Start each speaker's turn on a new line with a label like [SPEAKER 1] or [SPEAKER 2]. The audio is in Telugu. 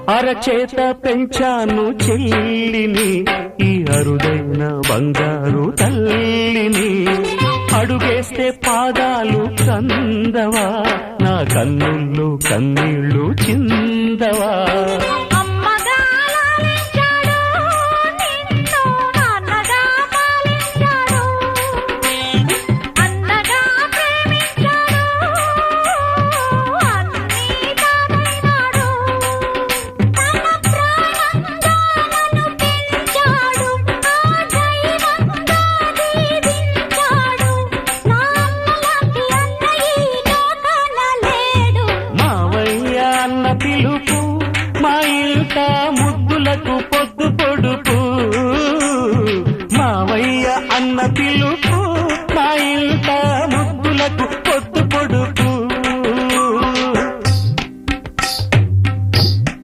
[SPEAKER 1] అరచేత పెంచాను చెల్లిని, ఈ అరుదైన బంగారు తల్లిని. అడుగేస్తే పాదాలు కందవా, నా కన్నుల్లో కన్నీళ్ళు చిందవా.